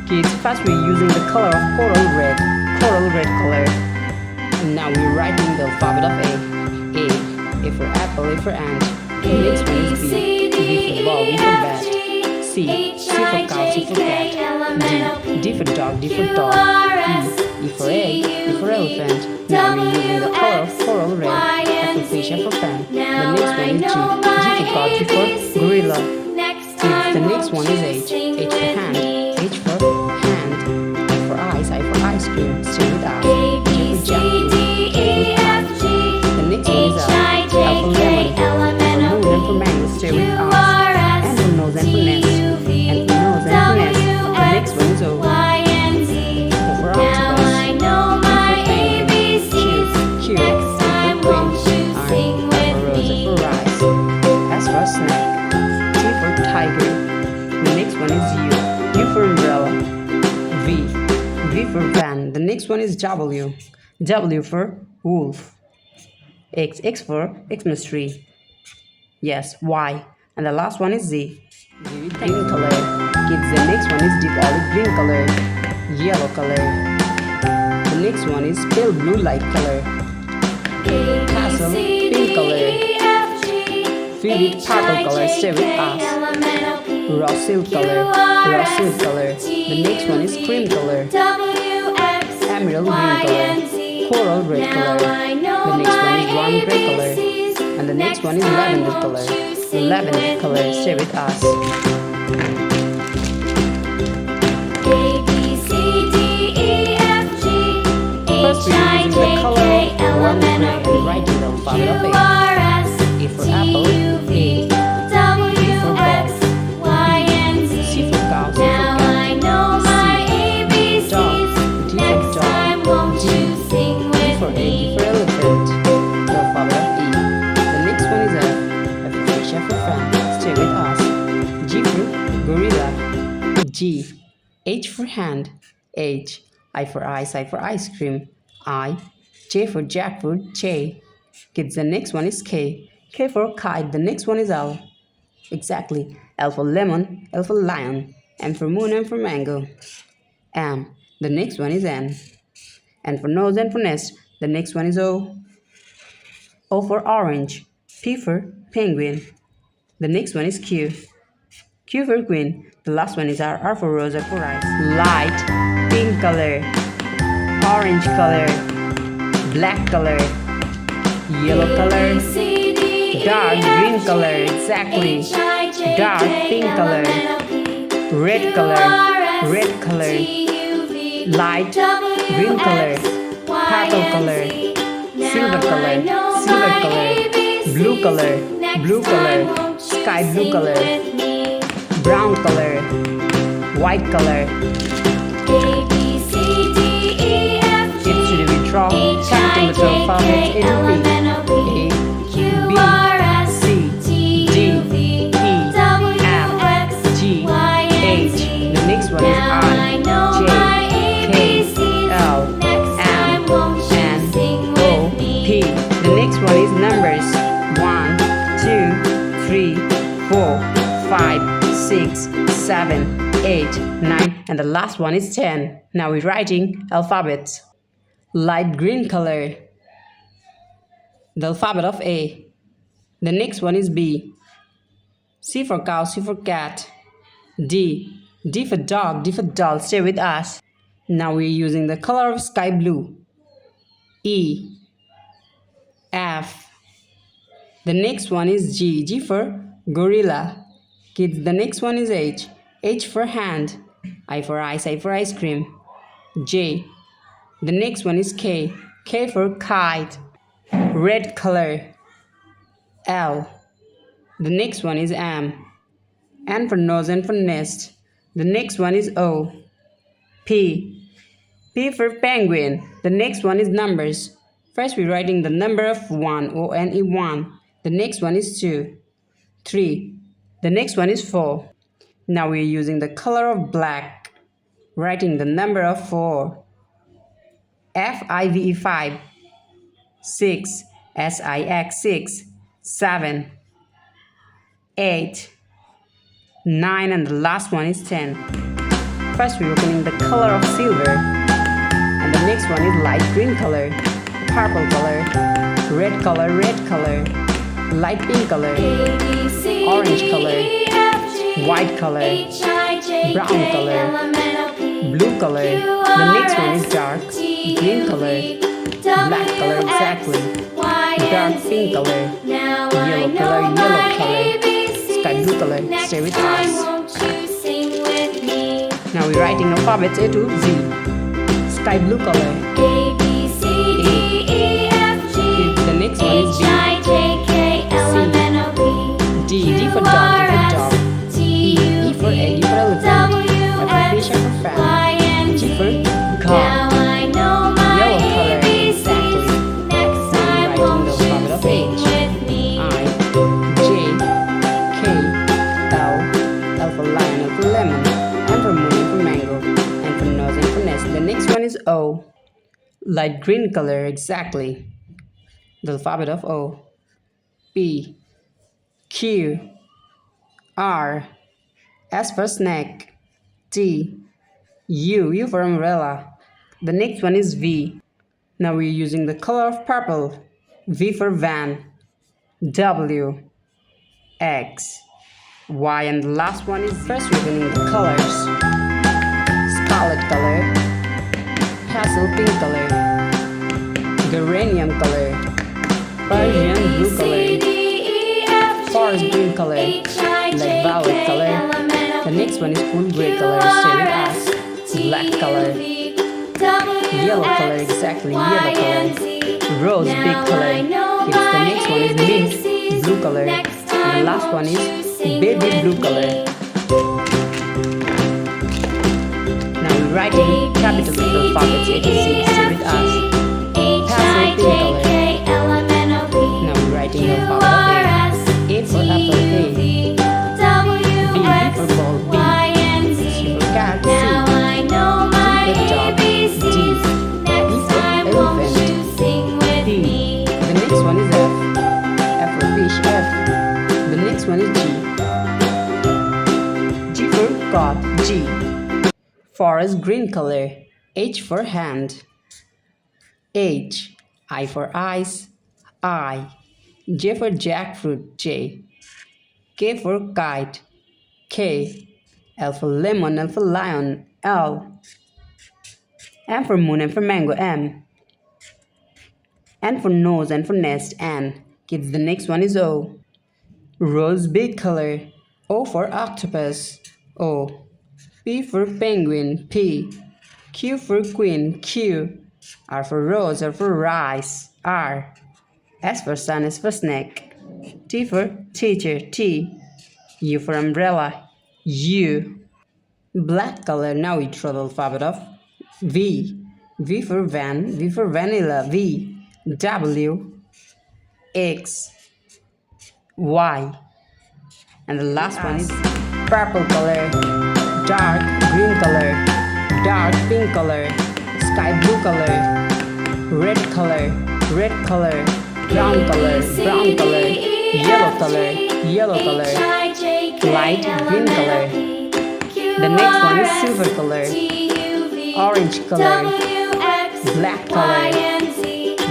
Kids, first we're using the color of coral red color. And now we're writing the alphabet of A. A for apple, A for ant. The next one is B. B for ball, B for bat. C for cow, C for cat. D for dog, D for dog. E for egg, E for elephant. Now we're using the color of coral red. F for fish, F for fan. The next one is G. G for god, G for gorilla. The next one is H. H for hand, H for hand. I for eyes, I for ice cream. Stay with us. J for jackfruit, K for cat. The next one is L. L for lemon. For moon and for mango. Stay with us. And for nose and for nest. And for nose and for nest. The next one is O. O for octopus. Q. Q for queen. R for rose, F for rice. S for snack. T for tiger. The next one is U. U for umbrella. V. V for van. The next one is W. W for wolf. X. X for Xmas tree. Yes, Y. And the last one is Z. Z with green color. Kids, the next one is deep olive green color. Yellow color. The next one is pale blue light color. Castle pink color. V with purple color. Stay with us. Raw silk color. Raw silk color. The next one is cream color. Emerald green color. Coral red color. The next one is warm gray color. And the next one is lavender color. Lavender color. Stay with us. First we're using the color of warm gray and writing the alphabet of A. A for apple, A. B for ball. C for cow, C for cat. C, dog, D for dog. E for egg, E for elephant. The alphabet of E. The next one is F. F for fish, F for fan. Stay with us. G for gorilla. G. H for hand. H. I for ice, I for ice cream. I. J for jackfruit. J. Kids, the next one is K. K for kite. The next one is L. Exactly. L for lemon. L for lion. M for moon. M for mango. M. The next one is N. N for nose and for nest. The next one is O. O for orange. P for penguin. The next one is Q. Q for queen. The last one is R. R for rose, R for rice. Light pink color. Orange color. Black color. Yellow color. Dark green color. Exactly. Dark pink color. Red color. Red color. Light green color. Purple color. Silver color. Silver color. Blue color. Blue color. Sky blue color. Brown color. White color. Kids, should we draw capital letter alphabet A to B? A, B, C, D, E, F, G, H. The next one is I, J, K, L, M, N, O, P. The next one is numbers 1, 2, 3, 4, 5, 6, 7, 8, 9, and the last one is 10. Now we're writing alphabets. Light green color. The alphabet of A. The next one is B. C for cow, C for cat. D. D for dog, D for doll. Stay with us. Now we're using the color of sky blue. E. F. The next one is G. G for gorilla. Kids, the next one is H. H for hand. I for ice, I for ice cream. J. The next one is K. K for kite. Red color. L. The next one is M. N for nose and for nest. The next one is O. P. P for penguin. The next one is numbers. First we're writing the number of 1. O-N-E 1. The next one is 2. 3. The next one is 4. Now we're using the color of black. Writing the number of 4. F-I-V-E 5. 6. S-I-X 6. 7. 8. 9, and the last one is 10. First we're opening the color of silver, and the next one is light green color, purple color, red color, light pink color, orange color, white color, brown color, blue color. The next one is dark green color, black color exactly, dark pink color, yellow color, sky blue color. Stay with us. Now we're writing alphabets A to Z. Sky blue color. A, B, C, D, E, F, G, The next one is H, D. I, J, K, L, M, N, O, P, D for dog, E for egg, E for elephant, F for fish, F for fan, G for Now God. I know my Yellow color, ABCs. exactly. Next Now time we're won't writing the alphabet you of sing H. with me? I, J, K, L for lion, L for lemon, M for moon, N for mango, N for nose, N for nest. The next one is O. Light green color, exactly. The alphabet of O. P, Q, R, S for snake, T, U for umbrella. The next one is V. Now we're using the color of purple. V for van, W, X, Y, and the last one is first we're opening the colors. Scarlet color, pastel pink color, geranium color, Persian blue color, forest green color, light violet color. The next one is cool gray color. Stay with us. Black color, yellow color, exactly, yellow color, rose big color. Yes, the next one is mint blue color, and the last one is baby blue color. Now we're writing capital alphabets A to Z. Stay with us. Pastel pink color. Now we're writing the alphabet of A. A for apple, A. B for ball, B. C for cat, C. Now I know my D for dog, ABCs. D. Next time won't you sing with P. me? The next one is F. F for fish, F. The next one is G. G for God, G. Forest green color, H for hand, H. I for eyes, I. J for jackfruit, J. K for kite, K. L for lemon, L for lion, L. M for moon, M for mango, M. N for nose, N for nest, N. Kids, the next one is O. Rose big color, O for octopus, O. P for penguin, P. Q for queen, Q. R for rose, R for rice, R. S for sun, S for snake. T for teacher, T. U for umbrella, U. Black color. Now we draw the alphabet of V. V for van, V for vanilla, V. W, X, Y. And the last one is purple color, dark green color, dark pink color, sky blue color, red color, brown color, yellow color, light green color. The next one is silver color, orange color, black color,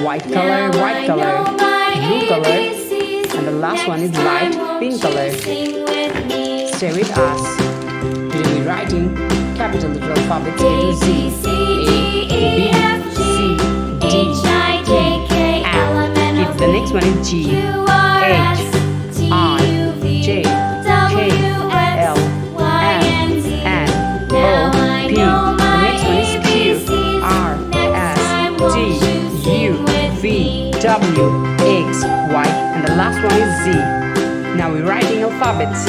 white color, blue color, and the last one is light pink color. Stay with us. We'll be writing capital letter alphabets A to Z. A, B, C, D, E, F. Kids, the next one is G, H, I, J, K, L, M, N, O, P. The next one is Q, R, S, T, U, V, W, X, Y, and the last one is Z. Now we're writing alphabets.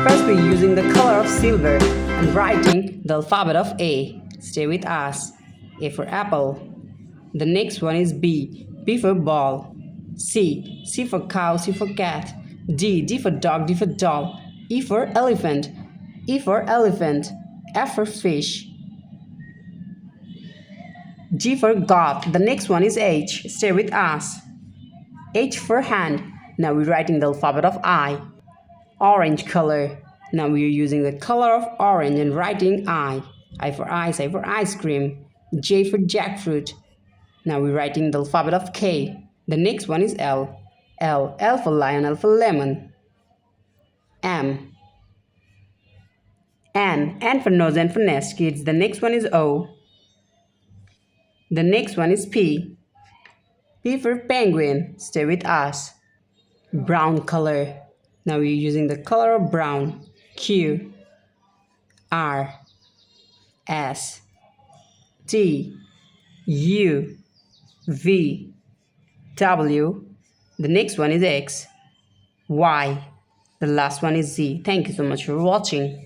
First we're using the color of silver and writing the alphabet of A. Stay with us. A for apple. The next one is B. B for ball. C. C for cow, C for cat. D. D for dog, D for doll. E for elephant. E for elephant. F for fish. G for God. The next one is H. Stay with us. H for hand. Now we're writing the alphabet of I. Orange color. Now we're using the color of orange and writing I. I for ice for ice cream. J for jackfruit. Now we're writing the alphabet of K. The next one is L. L for lion, L for lemon. M. N for nose, N for nest, kids. The next one is O. The next one is P. P for penguin. Stay with us. Brown color. Now we're using the color of brown. Q. R. S. T. U. V. W. The next one is X. Y. The last one is Z. Thank you so much for watching.